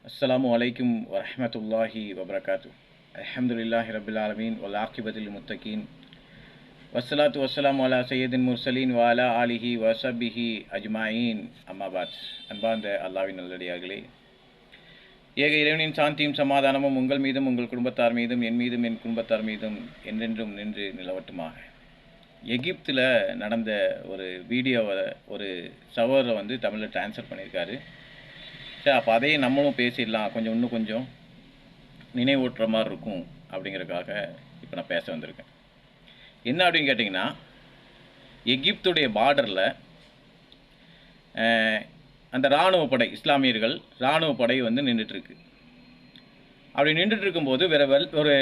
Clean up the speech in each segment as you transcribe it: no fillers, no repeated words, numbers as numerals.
அஸ்ஸலாமு அலைக்கும் வரஹ்மத்துல்லாஹி வபரகாத்து. அல்ஹம்துலில்லாஹி ரப்பில் ஆலமீன் வல் ஆகிபத்துல் முத்தகீன் வஸ்ஸலாத்து வஸ்ஸலாமு அலா சையதின் முர்சலீன் வ அலா ஆலிஹி வஸஹ்பிஹி அஜ்மாயின். அம்மாபாத். அன்பார்ந்த அல்லாஹ்வின் நல்லடியார்களே, ஏக இறைவனின் சாந்தியும் சமாதானமும் உங்கள் மீதும் உங்கள் குடும்பத்தார் மீதும் என் மீதும் என் குடும்பத்தார் மீதும் என்றென்றும் நின்று நிலவட்டுமாக. எகிப்தில் நடந்த ஒரு வீடியோவை ஒரு சகோதரர் தமிழில் ட்ரான்ஸ்ஃபர் பண்ணியிருக்காரு. சரி, அப்போ அதையும் நம்மளும் பேசிடலாம், இன்னும் கொஞ்சம் நினைவூட்டுற மாதிரி இருக்கும் அப்படிங்கிறதுக்காக இப்போ நான் பேச வந்திருக்கேன். என்ன அப்படின்னு கேட்டிங்கன்னா, எகிப்துடைய பார்டரில் அந்த இராணுவ படை, இஸ்லாமியர்கள் இராணுவ படை நின்றுட்டுருக்கு. அப்படி நின்றுட்டு இருக்கும்போது ஒரு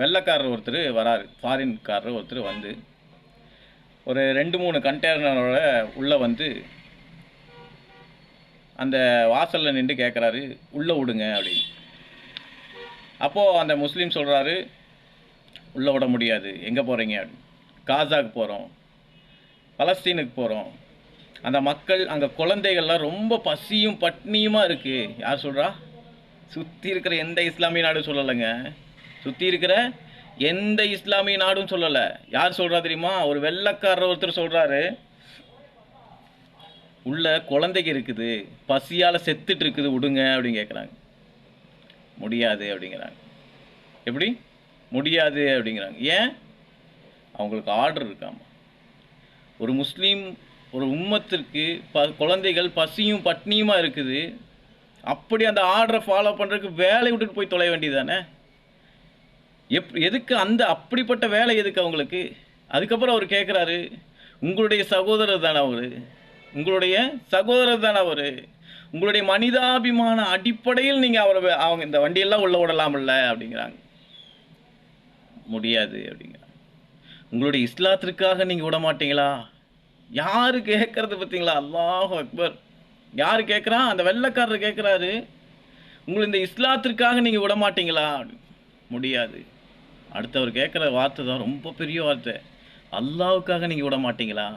வெள்ளைக்காரர் ஒருத்தர் வராரு, ஃபாரின்காரர் ஒருத்தர் ஒரு 2-3 கண்டெய்னரோட உள்ளே அந்த வாசலில் நின்று கேட்குறாரு, உள்ளே விடுங்க அப்படின்னு. அப்போது அந்த முஸ்லீம் சொல்கிறாரு, உள்ளே விட முடியாது. எங்கே போகிறீங்க அப்படின்னு. காசாக்கு போகிறோம், பலஸ்தீனுக்கு போகிறோம். அந்த மக்கள், அங்கே குழந்தைகள்லாம் ரொம்ப பசியும் பட்னியுமாக இருக்குது. யார் சொல்கிறா? சுற்றி இருக்கிற எந்த இஸ்லாமிய நாடும் சொல்லலைங்க. சுற்றி இருக்கிற எந்த இஸ்லாமிய நாடும் சொல்லலை. யார் சொல்கிறா தெரியுமா? ஒரு வெள்ளைக்காரர் ஒருத்தர் சொல்கிறாரு, உள்ள குழந்தைங்க இருக்குது, பசியால் செத்துட்டு இருக்குது, விடுங்க அப்படின்னு கேட்குறாங்க. முடியாது அப்படிங்கிறாங்க. எப்படி முடியாது அப்படிங்கிறாங்க? ஏன்? அவங்களுக்கு ஆர்டர் இருக்காமா. ஒரு முஸ்லீம், ஒரு உம்மத்திற்கு குழந்தைகள் பசியும் பட்னியுமா இருக்குது. அப்படி அந்த ஆர்டரை ஃபாலோ பண்ணுறதுக்கு வேலையை விட்டுட்டு போய் தொலைய வேண்டியது தானே. எதுக்கு அப்படிப்பட்ட வேலை எதுக்கு அவங்களுக்கு? அதுக்கப்புறம் அவர் கேட்குறாரு, உங்களுடைய சகோதரர் தானே அவர், உங்களுடைய சகோதரர் தானே அவர், உங்களுடைய மனிதாபிமான அடிப்படையில் நீங்கள் அவங்க இந்த வண்டியெல்லாம் உள்ள விடலாம்ல அப்படிங்கிறாங்க. முடியாது அப்படிங்கிறாங்க. உங்களுடைய இஸ்லாத்திற்காக நீங்கள் விட மாட்டீங்களா? யார் கேட்கறது பார்த்தீங்களா? அல்லாஹு அக்பர். யார் கேட்குறா? அந்த வெள்ளைக்காரர் கேட்குறாரு, உங்களை இந்த இஸ்லாத்திற்காக நீங்கள் விட மாட்டீங்களா? முடியாது. அடுத்தவர் கேட்குற வார்த்தை தான் ரொம்ப பெரிய வார்த்தை. அல்லாஹ்வுக்காக நீங்கள் விட மாட்டீங்களா?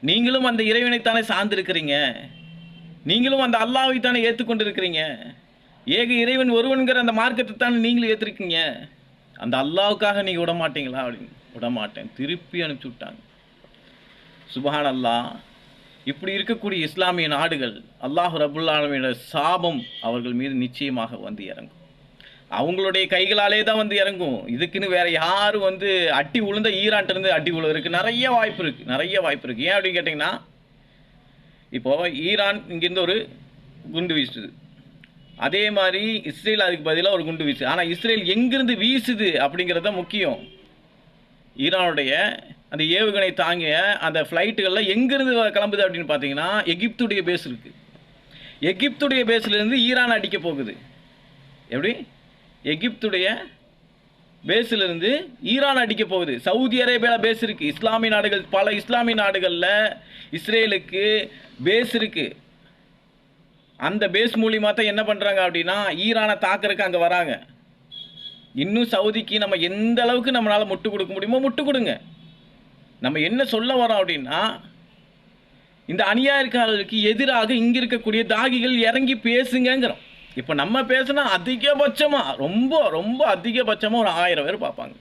நீங்களும் அந்த இறைவனைத்தானே சார்ந்திருக்கிறீங்க, நீங்களும் அந்த அல்லாஹ்வை தானே ஏற்றுக்கொண்டு இருக்கிறீங்க. ஏக இறைவன் ஒருவன்கிற அந்த மார்க்கத்தை தானே நீங்களும் ஏற்றிருக்கீங்க. அந்த அல்லாஹ்வுக்காக நீங்கள் விட மாட்டீங்களா அப்படின்னு. விட மாட்டேன், திருப்பி அனுப்பிச்சி விட்டாங்க. சுப்ஹான் அல்லாஹ். இப்படி இருக்கக்கூடிய இஸ்லாமிய நாடுகள், அல்லாஹ் ரப்புல் ஆலமீனோட சாபம் அவர்கள் மீது நிச்சயமாக இறங்கும். அவங்களுடைய கைகளாலே தான் இறங்கும். இதுக்குன்னு வேற யாரும் அட்டி உளுந்த ஈரான்ட்டு அட்டி உழுவருக்கு நிறைய வாய்ப்பு இருக்குது, நிறைய வாய்ப்பு இருக்குது. ஏன் அப்படின்னு கேட்டிங்கன்னா, இப்போது ஈரான் இங்கேருந்து ஒரு குண்டு வீசுது, அதே மாதிரி இஸ்ரேல் அதுக்கு பதிலாக ஒரு குண்டு வீசுது. ஆனால் இஸ்ரேல் எங்கிருந்து வீசுது அப்படிங்கிறது தான் முக்கியம். ஈரானுடைய அந்த ஏவுகணை தாங்கிய அந்த ஃப்ளைட்டுகளில் எங்கேருந்து கிளம்புது அப்படின்னு பார்த்தீங்கன்னா, எகிப்துடைய பேஸ் இருக்குது. எகிப்துடைய பேஸ்லேருந்து ஈரான் அடிக்க போகுது. எப்படி? எகிப்துடைய பேஸிலிருந்து ஈரான் அடிக்க போகுது. சவுதி அரேபியாவில் பேஸ் இருக்குது. இஸ்லாமிய நாடுகள், பல இஸ்லாமிய நாடுகளில் இஸ்ரேலுக்கு பேஸ் இருக்குது. அந்த பேஸ் மூலியமாக தான் என்ன பண்ணுறாங்க அப்படின்னா, ஈரானை தாக்குறதுக்கு அங்கே வராங்க. இன்னும் சவுதிக்கு நம்ம எந்த அளவுக்கு நம்மளால் முட்டு கொடுக்க முடியுமோ முட்டு கொடுங்க. நம்ம என்ன சொல்ல வரோம் அப்படின்னா, இந்த அநியாயக்காரர்களுக்கு எதிராக இங்கே இருக்கக்கூடிய தாகிகள் இறங்கி பேசுங்கிறோம். இப்போ நம்ம பேசுனா அதிகபட்சமாக, ரொம்ப ரொம்ப அதிகபட்சமாக ஒரு 1000 பேர் பார்ப்பாங்க.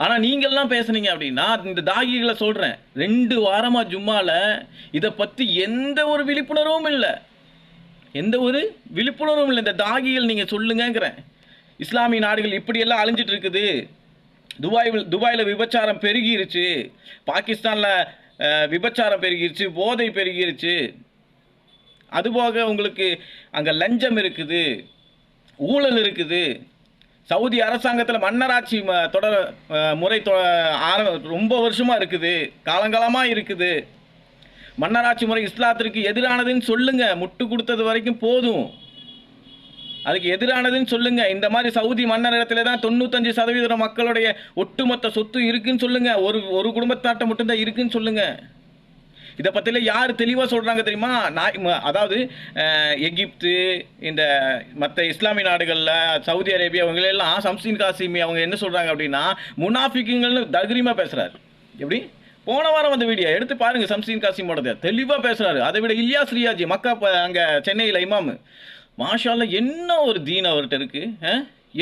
ஆனால் நீங்கள்லாம் பேசுனீங்க அப்படின்னா, இந்த தாகிகளை சொல்கிறேன், 2 வாரமாக ஜும்மாவில் இதை பற்றி எந்த ஒரு விழிப்புணர்வும் இல்லை, எந்த ஒரு விழிப்புணர்வும் இல்லை. இந்த தாகிகள் நீங்கள் சொல்லுங்கிறேன். இஸ்லாமிய நாடுகள் இப்படியெல்லாம் அழிஞ்சிட்டு இருக்குது. துபாயில் விபச்சாரம் பெருகிருச்சு, பாகிஸ்தானில் விபச்சாரம் பெருகிருச்சு, போதை பெருகிருச்சு, அதுபோக உங்களுக்கு அங்கே லஞ்சம் இருக்குது, ஊழல் இருக்குது. சவுதி அரசாங்கத்தில் மன்னராட்சி முறை ரொம்ப வருஷமாக இருக்குது, காலங்காலமாக இருக்குது. மன்னராட்சி முறை இஸ்லாத்திற்கு எதிரானதுன்னு சொல்லுங்கள். முட்டு கொடுத்தது வரைக்கும் போதும், அதுக்கு எதிரானதுன்னு சொல்லுங்கள். இந்த மாதிரி சவுதி மன்னர் இடத்துல தான் 95% மக்களுடைய ஒட்டுமொத்த சொத்து இருக்குன்னு சொல்லுங்கள். ஒரு குடும்பத்தாட்டம் மட்டும்தான் இருக்குன்னு சொல்லுங்கள். இதை பற்றியில் யார் தெளிவாக சொல்கிறாங்க தெரியுமா? அதாவது எகிப்து, இந்த மற்ற இஸ்லாமிய நாடுகளில் சவுதி அரேபியா, அவங்களெல்லாம் சம்சீன் காசிமி அவங்க என்ன சொல்கிறாங்க அப்படின்னா, முனாஃபிக்குங்கள்னு தகிரிமாக பேசுகிறாரு. எப்படி? போன வாரம் வீடியோ எடுத்து பாருங்கள், சம்சீன் காசிமோடது தெளிவாக பேசுகிறாரு. அதை விட இலியாஸ் ரியாஜி, மக்கா அங்கே சென்னையில் இமாமு, மாஷா அல்லாஹ் என்ன ஒரு தீன் அவர்ட்ட இருக்கு.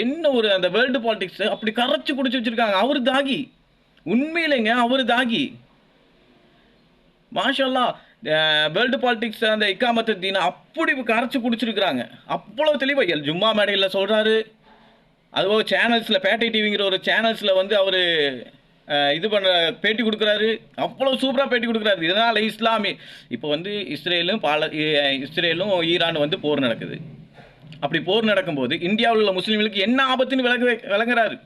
என்ன ஒரு அந்த வேர்ல்டு பாலிடிக்ஸ் அப்படி கரைச்சு குடிச்சு வச்சிருக்காங்க. அவரு தாகி. உண்மையிலேங்க அவரு தாகி. மாஷா அல்லாஹ் வேர்ல்டு பாலிடிக்ஸ் அந்த இக்காமத்து தீன அப்படி கரைச்சு குடிச்சிருக்கிறாங்க. அவ்வளோ தெளிவா ஜும்மா மேடையில் சொல்றாரு. அதுபோக சேனல்ஸில் பேட்டை டிவிங்கிற ஒரு சேனல்ஸில் வந்து அவர் இது பண்ண பேட்டி கொடுக்குறாரு. அவ்வளோ சூப்பராக பேட்டி கொடுக்குறாரு. இதனால் இப்போ வந்து இஸ்ரேலும் ஈரான் வந்து போர் நடக்குது. அப்படி போர் நடக்கும்போது இந்தியாவில் உள்ள முஸ்லீம்களுக்கு என்ன ஆபத்துன்னு விளங்குறாரு.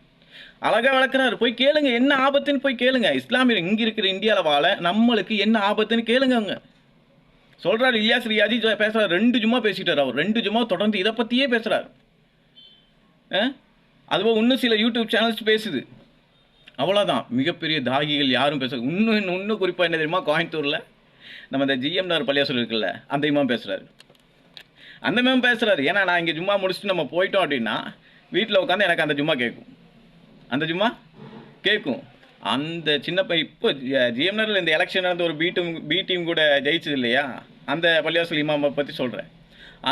அழகாக விளக்குறாரு. போய் கேளுங்க என்ன ஆபத்துன்னு போய் கேளுங்க. இஸ்லாமியர் இங்கே இருக்கிற இந்தியாவில் வாழ நம்மளுக்கு என்ன ஆபத்துன்னு கேளுங்க. அவங்க சொல்கிறாரு. இலியாஸ் ரியாஜி பேசுகிறார். 2 ஜும்மா பேசிட்டார் அவர். 2 ஜும்மா தொடர்ந்து இதை பற்றியே பேசுகிறார். அதுபோல் இன்னும் சில யூடியூப் சேனல்ஸ் பேசுது. அவ்வளோதான். மிகப்பெரிய தாகிகள் யாரும் பேசுறது. இன்னும் குறிப்பாக என்ன தெரியுமா, கோயம்புத்தூரில் நம்ம இந்த ஜிஎம்ஆர் பள்ளியாசல் இருக்குல்ல, அந்த இமாம் பேசுகிறாரு. அந்த மேம் பேசுகிறாரு. ஏன்னா நான் இங்கே ஜும்மா முடிச்சுட்டு நம்ம போயிட்டோம் அப்படின்னா வீட்டில் உட்காந்து எனக்கு அந்த ஜும்மா கேட்கும். அந்த சின்ன இப்போ ஜிஎம்ஆரில் இந்த எலெக்ஷன் நடந்த ஒரு பி டீம் கூட ஜெயிச்சது இல்லையா, அந்த பள்ளியாசல் இமாமை பற்றி சொல்கிறேன்.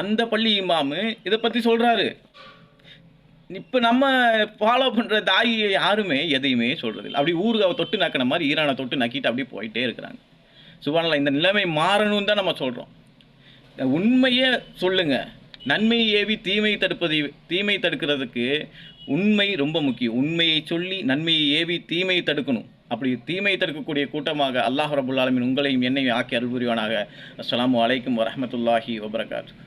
அந்த பள்ளி இமாமு இதை பற்றி சொல்கிறாரு. இப்போ நம்ம ஃபாலோ பண்ணுற தாய் யாருமே எதையுமே சொல்கிறதில்ல. அப்படி ஊருக்கு தொட்டு நக்கின மாதிரி ஈரானை தொட்டு நக்கிட்டு அப்படியே போயிட்டே இருக்கிறாங்க. சுபானல்லாஹ், இந்த நிலைமை மாறணும்னு தான் நம்ம சொல்கிறோம். உண்மையே சொல்லுங்கள். நன்மையை ஏவி தீமை தடுக்கிறதுக்கு உண்மை ரொம்ப முக்கியம். உண்மையை சொல்லி நன்மையை ஏவி தீமையை தடுக்கணும். அப்படி தீமையை தடுக்கக்கூடிய கூட்டமாக அல்லாஹ் ரப்புல் ஆலமீன் உங்களையும் என்னையும் ஆக்கி அருள் புரிவானாக. அஸ்ஸலாமு அலைக்கும் வரஹ்மத்துல்லாஹி வபரகாத்துஹு.